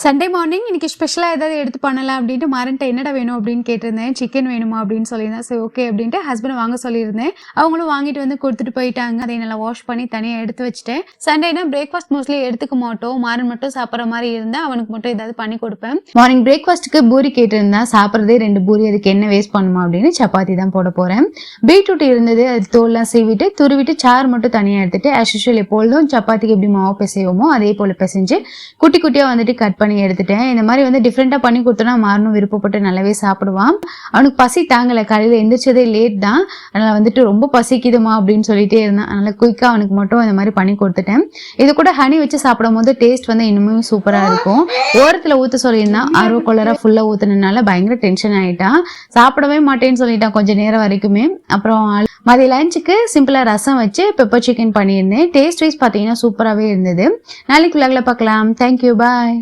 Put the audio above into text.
Sunday morning இன்னைக்கு ஸ்பெஷலாக ஏதாவது எடுத்து பண்ணலாம் அப்படின்ட்டு மாறன்ட்ட என்னடா வேணும் அப்படின்னு கேட்டிருந்தேன். சிக்கன் வேணுமா அப்படின்னு சொல்லியிருந்தேன். சரி ஓகே அப்படின்ட்டு ஹஸ்பண்ட் வாங்க சொல்லியிருந்தேன். அவங்களும் வாங்கிட்டு வந்து கொடுத்துட்டு போயிட்டாங்க. அதை நல்லா வாஷ் பண்ணி தனியாக எடுத்து வச்சுட்டேன். சண்டேனா பிரேக்ஃபாஸ்ட் மோஸ்ட்லி எடுத்துக்க மாட்டோம். மாறன் மட்டும் சாப்பிட்ற மாதிரி இருந்தால் அவனுக்கு மட்டும் ஏதாவது பண்ணி கொடுப்பேன். மார்னிங் பிரேக்ஃபாஸ்ட்டுக்கு பூரி கேட்டிருந்தேன். சாப்பிட்றதே 2 பூரி, அதுக்கு என்ன வேஸ்ட் பண்ணுமா அப்படின்னு சப்பாத்தி தான் போட போகிறேன். பீட்ரூட் இருந்தது, அது தோல்லாம் சீவிட்டு துருவிட்டு சாறு மட்டும் தனியாக எடுத்துட்டு ஆஸ் யூஷுவல் எப்பொழுதும் சப்பாத்திக்கு எப்படி மாவு பிசைவோமோ அதே போல் பிசைஞ்சு குட்டி குட்டியாக வந்துட்டு கட் பண்ணி எடுத்துட்டேன். இந்த மாதிரி வந்து டிஃப்ரெண்ட்டாக பண்ணி கொடுத்தோன்னா மாறனும் விருப்பப்பட்டு நல்லாவே சாப்பிடுவான். அவனுக்கு பசி தாங்கலை, காலையில் எந்திரிச்சதே லேட் தான். அதனால் வந்துட்டு ரொம்ப பசிக்குதுமா அப்படின்னு சொல்லிட்டே இருந்தான். அதனால் குயிக்காக அவனுக்கு மட்டும் இந்த மாதிரி பண்ணி கொடுத்துட்டேன். இது கூட ஹனி வச்சு சாப்பிடும் போது டேஸ்ட் வந்து இன்னுமே சூப்பராக இருக்கும். ஓரத்தில் ஊற்ற சொல்லியிருந்தான், ஆர்வக்கொள்ளராக ஃபுல்லாக ஊற்றுனதுனால பயங்கர டென்ஷன் ஆகிட்டான். சாப்பிடவே மாட்டேன்னு சொல்லிட்டான் கொஞ்சம் நேரம் வரைக்குமே. அப்புறம் மதிய லஞ்சுக்கு சிம்பிளாக ரசம் வச்சு பெப்பர் சிக்கன் பண்ணியிருந்தேன். டேஸ்ட் வைஸ் பார்த்தீங்கன்னா சூப்பராகவே இருந்தது. நாளைக்கு விலாகில் பார்க்கலாம். தேங்க்யூ, பாய்.